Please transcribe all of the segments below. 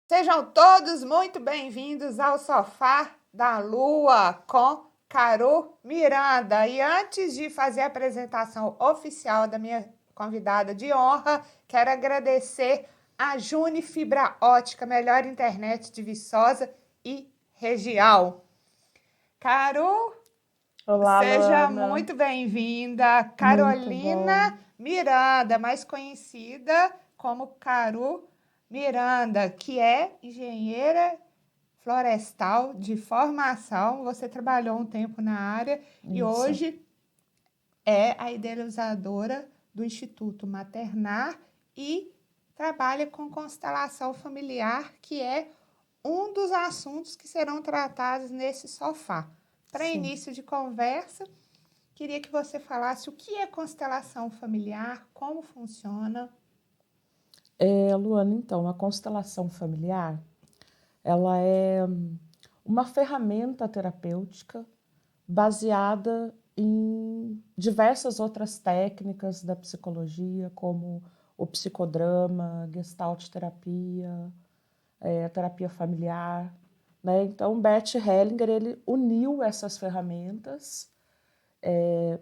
Sejam todos muito bem-vindos ao Sofá da Lua com Caru Miranda. E antes de fazer a apresentação oficial da minha convidada de honra, quero agradecer a Juni Fibra Ótica, melhor internet de Viçosa e região. Caru, Olá, seja Luana. muito bem-vinda. Muito bom. Carolina Miranda, mais conhecida como Caru Miranda, que é engenheira florestal de formação. Você trabalhou um tempo na área e Isso. hoje é a idealizadora do Instituto Maternar e trabalha com constelação familiar, que é um dos assuntos que serão tratados nesse sofá. Para Sim. início de conversa, queria que você falasse o que é constelação familiar, como funciona. Luana, então, a constelação familiar, ela é uma ferramenta terapêutica baseada em diversas outras técnicas da psicologia, como o psicodrama, gestalt terapia, terapia familiar, né? Então, Bert Hellinger, ele uniu essas ferramentas.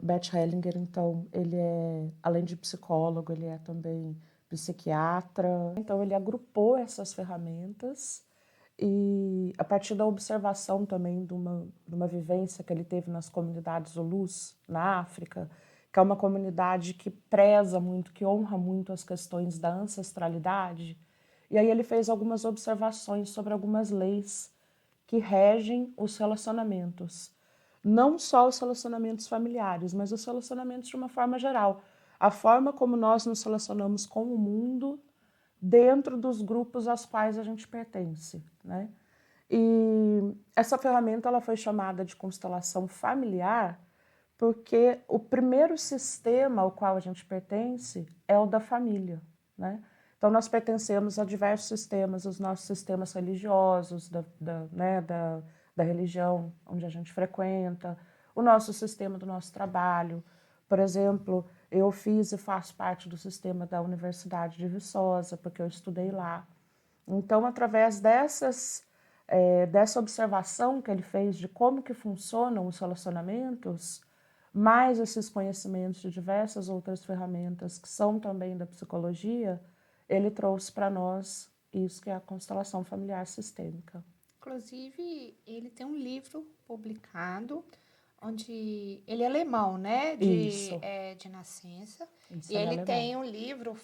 Bert Hellinger, então, ele é, além de psicólogo, ele é também psiquiatra. Então, ele agrupou essas ferramentas e, a partir da observação também de uma vivência que ele teve nas comunidades Zulus, na África, que é uma comunidade que preza muito, que honra muito as questões da ancestralidade. E aí ele fez algumas observações sobre algumas leis que regem os relacionamentos. Não só os relacionamentos familiares, mas os relacionamentos de uma forma geral. A forma como nós nos relacionamos com o mundo dentro dos grupos aos quais a gente pertence, né? E essa ferramenta ela foi chamada de constelação familiar porque o primeiro sistema ao qual a gente pertence é o da família, né? Então, nós pertencemos a diversos sistemas, os nossos sistemas religiosos, da religião onde a gente frequenta, o nosso sistema do nosso trabalho. Por exemplo, eu fiz e faço parte do sistema da Universidade de Viçosa, porque eu estudei lá. Então, através dessa observação que ele fez de como que funcionam os relacionamentos, mais esses conhecimentos de diversas outras ferramentas que são também da psicologia, ele trouxe para nós isso que é a constelação familiar sistêmica. Inclusive, ele tem um livro publicado, onde ele é alemão, né, Isso, de nascença, e isso ele é ele alemão. tem um livro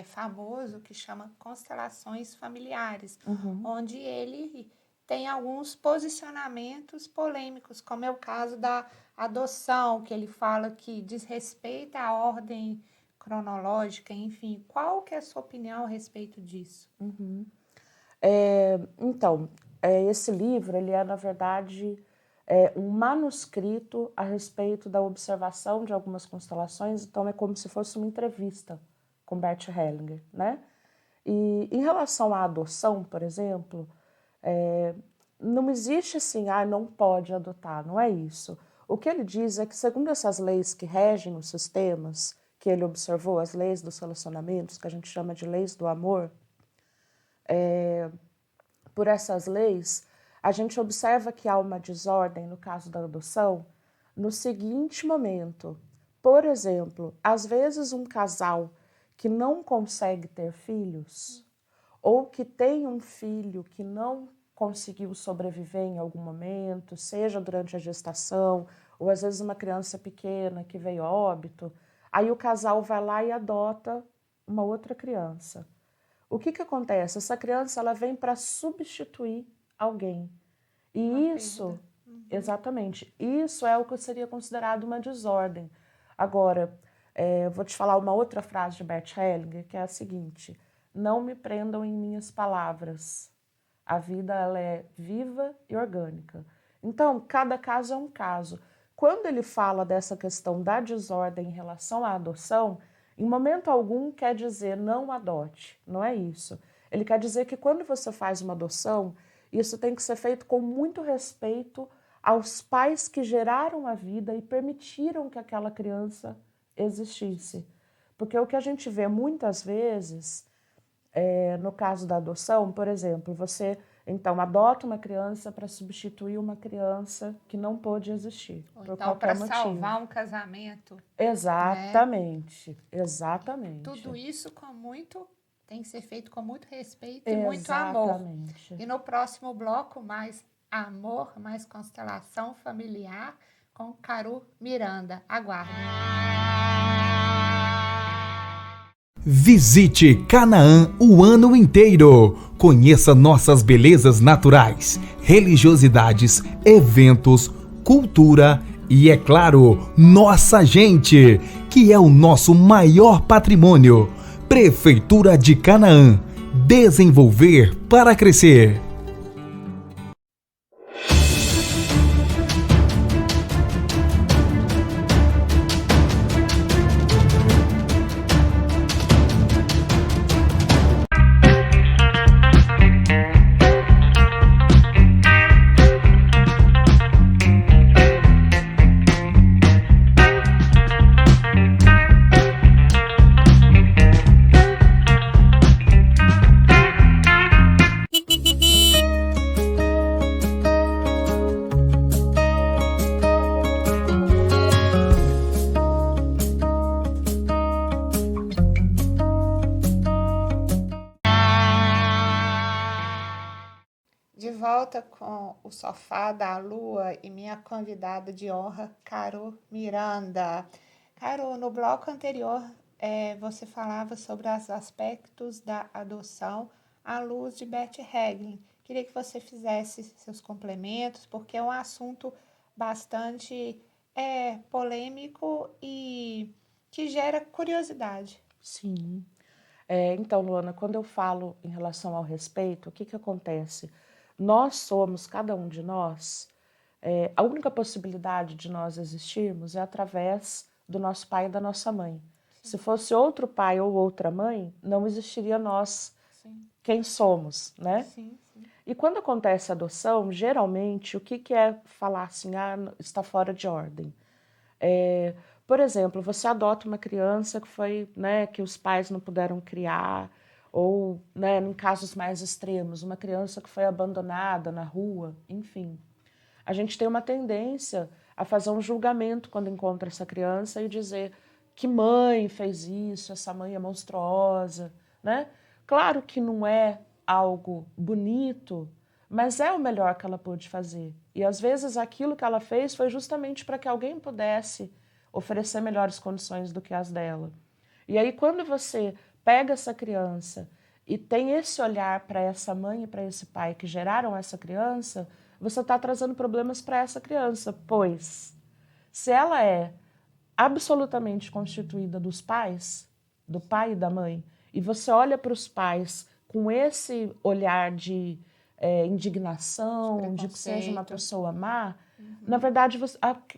famoso que chama Constelações Familiares, Uhum. onde ele tem alguns posicionamentos polêmicos, como é o caso da adoção, que ele fala que desrespeita a ordem cronológica, enfim. Qual que é a sua opinião a respeito disso? Então, esse livro, ele é, na verdade, um manuscrito a respeito da observação de algumas constelações, então é como se fosse uma entrevista com Bert Hellinger, né? E em relação à adoção, por exemplo, não existe assim, não pode adotar, não é isso. O que ele diz é que, segundo essas leis que regem os sistemas, que ele observou, as leis dos relacionamentos, que a gente chama de leis do amor, por essas leis, a gente observa que há uma desordem no caso da adoção no seguinte momento. Por exemplo, às vezes um casal que não consegue ter filhos ou que tem um filho que não conseguiu sobreviver em algum momento, seja durante a gestação ou às vezes uma criança pequena que veio a óbito, aí o casal vai lá e adota uma outra criança. O que que acontece? Essa criança ela vem para substituir alguém. Uma E perda. isso, exatamente, isso é o que seria considerado uma desordem. Agora, vou te falar uma outra frase de Bert Hellinger, que é a seguinte: não me prendam em minhas palavras. A vida ela é viva e orgânica. Então, cada caso é um caso. Quando ele fala dessa questão da desordem em relação à adoção, em momento algum quer dizer não adote, não é isso. Ele quer dizer que quando você faz uma adoção, isso tem que ser feito com muito respeito aos pais que geraram a vida e permitiram que aquela criança existisse. Porque o que a gente vê muitas vezes No caso da adoção, por exemplo, você então adota uma criança para substituir uma criança que não pôde existir Ou por então qualquer para motivo. salvar um casamento, né? Exatamente, Tudo exatamente, isso tem que ser feito com muito respeito e muito amor. exatamente. E no próximo bloco, mais amor, mais constelação familiar com Caru Miranda. Aguardem. Visite Canaã o ano inteiro. Conheça nossas belezas naturais, religiosidades, eventos, cultura e, é claro, nossa gente, que é o nosso maior patrimônio. Prefeitura de Canaã. Desenvolver para crescer. De volta com o Sofá da Lua e minha convidada de honra, Caru Miranda. Caru, no bloco anterior você falava sobre os aspectos da adoção à luz de Bert Helling. Queria que você fizesse seus complementos, porque é um assunto bastante polêmico e que gera curiosidade. Sim. Então, Luana, quando eu falo em relação ao respeito, o que acontece? Nós somos, cada um de nós, a única possibilidade de nós existirmos é através do nosso pai e da nossa mãe. Se fosse outro pai ou outra mãe, não existiria nós, Sim, quem somos, né? sim, sim. E quando acontece a adoção, geralmente, o que é falar assim, está fora de ordem? Por exemplo, você adota uma criança que foi, né, que os pais não puderam criar, ou, né, em casos mais extremos, uma criança que foi abandonada na rua, enfim. A gente tem uma tendência a fazer um julgamento quando encontra essa criança e dizer que mãe fez isso, essa mãe é monstruosa, né? Claro que não é algo bonito, mas é o melhor que ela pôde fazer. E às vezes aquilo que ela fez foi justamente para que alguém pudesse oferecer melhores condições do que as dela. E aí quando você pega essa criança e tem esse olhar para essa mãe e para esse pai que geraram essa criança, você está trazendo problemas para essa criança, pois se ela é absolutamente constituída dos pais, do pai e da mãe, e você olha para os pais com esse olhar de indignação, de que seja uma pessoa má, na verdade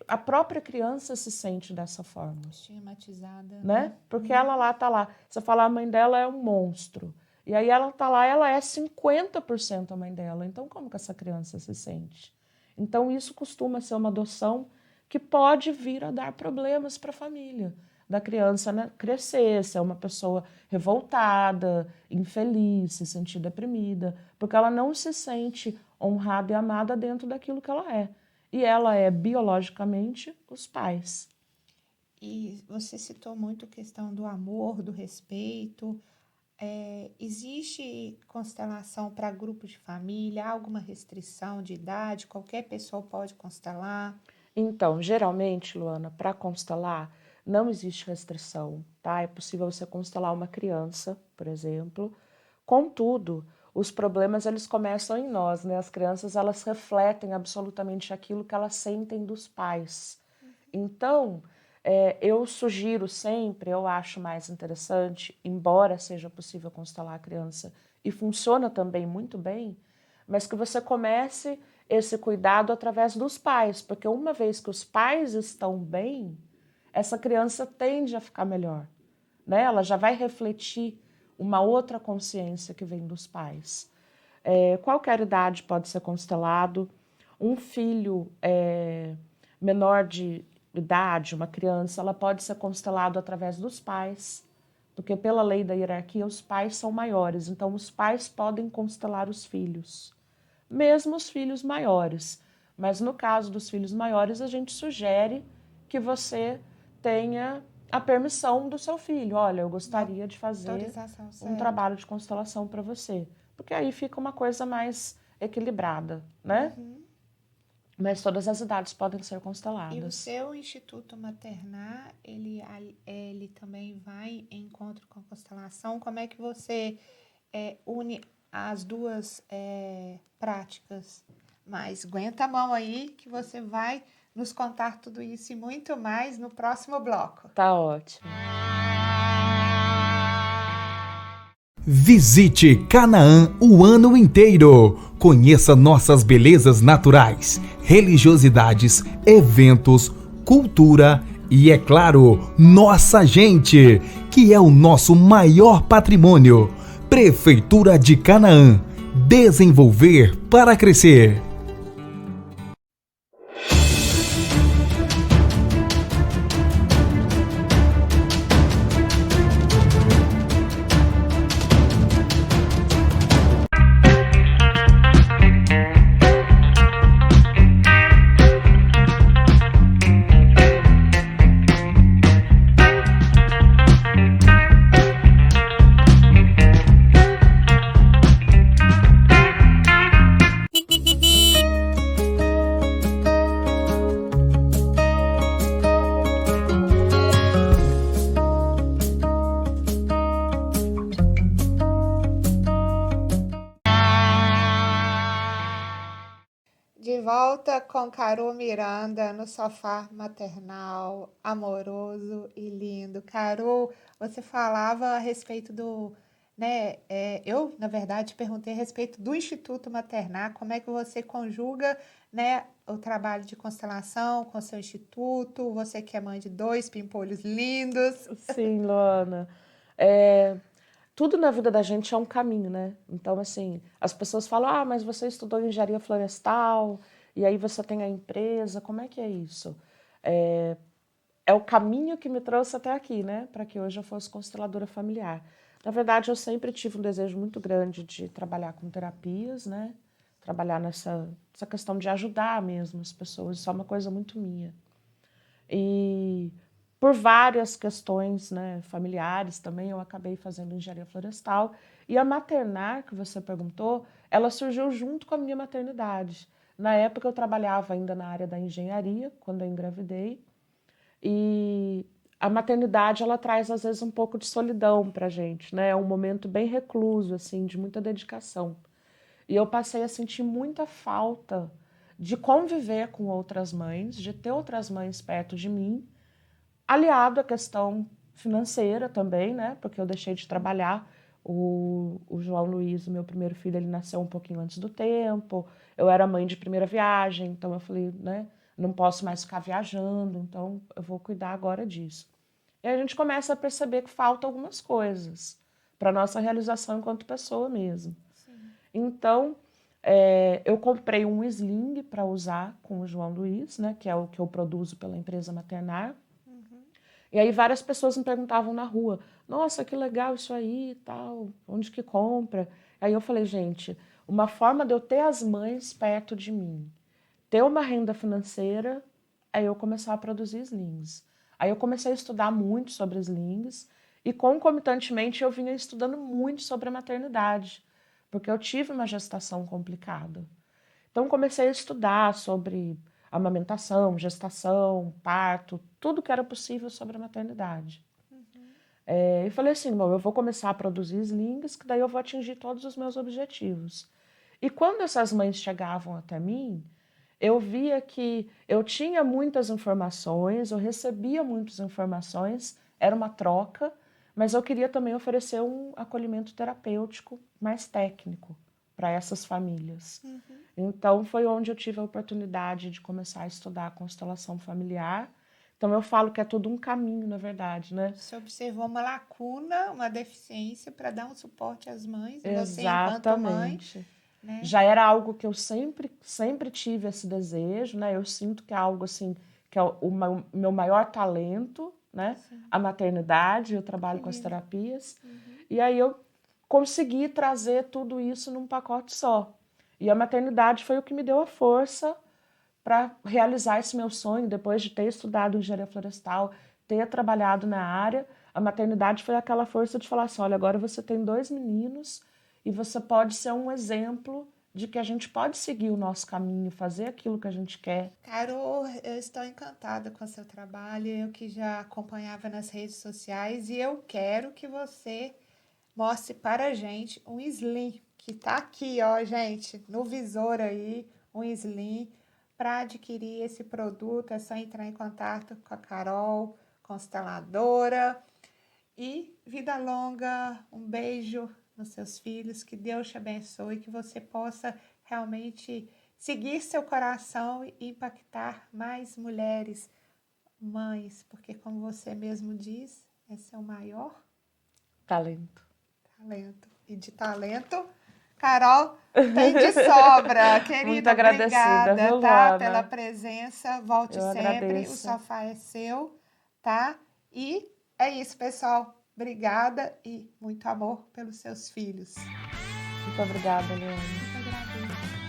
a própria criança se sente dessa forma. Estigmatizada, né? Porque ela lá tá lá. Você fala, a mãe dela é um monstro. E aí ela tá lá, ela é 50% a mãe dela. Então como que essa criança se sente? Então isso costuma ser uma adoção que pode vir a dar problemas para a família da criança, né, crescer, ser uma pessoa revoltada, infeliz, se sentir deprimida, porque ela não se sente honrada e amada dentro daquilo que ela é. E ela é biologicamente os pais. E você citou muito a questão do amor, do respeito. Existe constelação para grupo de família? Há alguma restrição de idade? Qualquer pessoa pode constelar? Então, geralmente, Luana, para constelar, não existe restrição, tá? É possível você constelar uma criança, por exemplo. Contudo, os problemas eles começam em nós, né? As crianças elas refletem absolutamente aquilo que elas sentem dos pais. Então, eu sugiro sempre, eu acho mais interessante, embora seja possível constelar a criança e funciona também muito bem, mas que você comece esse cuidado através dos pais, porque uma vez que os pais estão bem, essa criança tende a ficar melhor, né? Ela já vai refletir uma outra consciência que vem dos pais. Qualquer idade pode ser constelado. Um filho menor de idade, uma criança, ela pode ser constelado através dos pais porque pela lei da hierarquia os pais são maiores, então os pais podem constelar os filhos, mesmo os filhos maiores. Mas no caso dos filhos maiores, a gente sugere que você tenha a permissão do seu filho. Olha, eu gostaria de fazer um trabalho de constelação para você. Porque aí fica uma coisa mais equilibrada, né? Mas todas as idades podem ser consteladas. E o seu Instituto Maternar, ele também vai em encontro com a constelação? Como é que você une as duas práticas? Mas aguenta a mão aí que você vai nos contar tudo isso e muito mais no próximo bloco. Tá ótimo. Visite Canaã o ano inteiro. Conheça nossas belezas naturais, religiosidades, eventos, cultura e, é claro, nossa gente, que é o nosso maior patrimônio. Prefeitura de Canaã. Desenvolver para crescer. De volta com Carol Miranda no sofá maternal, amoroso e lindo. Carol, você falava a respeito do, né? Eu, na verdade, perguntei a respeito do Instituto Maternar, como é que você conjuga, né, o trabalho de constelação com o seu instituto, você que é mãe de 2 pimpolhos lindos. Sim, Luana. Tudo na vida da gente é um caminho, né? Então, assim, as pessoas falam, mas você estudou engenharia florestal, e aí você tem a empresa, como é que é isso? É o caminho que me trouxe até aqui, né? Para que hoje eu fosse consteladora familiar. Na verdade, eu sempre tive um desejo muito grande de trabalhar com terapias, né? Trabalhar nessa questão de ajudar mesmo as pessoas, isso é uma coisa muito minha. E por várias questões, né, familiares também, eu acabei fazendo engenharia florestal. E a maternar, que você perguntou, ela surgiu junto com a minha maternidade. Na época eu trabalhava ainda na área da engenharia, quando eu engravidei. E a maternidade, ela traz às vezes um pouco de solidão pra gente, né? É um momento bem recluso, assim, de muita dedicação. E eu passei a sentir muita falta de conviver com outras mães, de ter outras mães perto de mim, aliado à questão financeira também, né? Porque eu deixei de trabalhar. O João Luiz, o meu primeiro filho, ele nasceu um pouquinho antes do tempo. Eu era mãe de primeira viagem, então eu falei, né? Não posso mais ficar viajando, então eu vou cuidar agora disso. E a gente começa a perceber que faltam algumas coisas para nossa realização enquanto pessoa mesmo. Sim. Então, eu comprei um sling para usar com o João Luiz, né? Que é o que eu produzo pela empresa Maternar. E aí várias pessoas me perguntavam na rua, nossa, que legal isso aí e tal, onde que compra? Aí eu falei, gente, uma forma de eu ter as mães perto de mim, ter uma renda financeira, é eu começar a produzir slings. Aí eu comecei a estudar muito sobre slings e concomitantemente eu vinha estudando muito sobre a maternidade, porque eu tive uma gestação complicada. Então comecei a estudar sobre amamentação, gestação, parto, tudo que era possível sobre a maternidade. E falei assim, bom, eu vou começar a produzir slings, que daí eu vou atingir todos os meus objetivos. E quando essas mães chegavam até mim, eu via que eu tinha muitas informações, eu recebia muitas informações, era uma troca, mas eu queria também oferecer um acolhimento terapêutico mais técnico para essas famílias. Então, foi onde eu tive a oportunidade de começar a estudar a constelação familiar. Então, eu falo que é todo um caminho, na verdade, né? Você observou uma lacuna, uma deficiência para dar um suporte às mães, você enquanto mãe. Né? Já era algo que eu sempre tive esse desejo, né? Eu sinto que é algo assim, que é o meu maior talento, né? Sim. A maternidade, eu trabalho Que com as lindo. terapias. E aí eu consegui trazer tudo isso num pacote só. E a maternidade foi o que me deu a força para realizar esse meu sonho, depois de ter estudado engenharia florestal, ter trabalhado na área. A maternidade foi aquela força de falar assim, olha, agora você tem 2 meninos e você pode ser um exemplo de que a gente pode seguir o nosso caminho, fazer aquilo que a gente quer. Carol, eu estou encantada com o seu trabalho, eu que já acompanhava nas redes sociais e eu quero que você mostre para a gente um slim, que tá aqui, ó, gente, no visor aí, um slim. Para adquirir esse produto é só entrar em contato com a Carol, consteladora. E vida longa, um beijo nos seus filhos, que Deus te abençoe, que você possa realmente seguir seu coração e impactar mais mulheres, mães, porque como você mesmo diz, é seu maior Talento. talento. E de talento, Carol tem de sobra. Muito Querida, agradecida, obrigada, viu, tá? Pela Luana? presença. Volte Eu sempre. O agradeço. sofá é seu, tá? E é isso, pessoal. Obrigada e muito amor pelos seus filhos. Muito obrigada, Luana. Muito agradeço.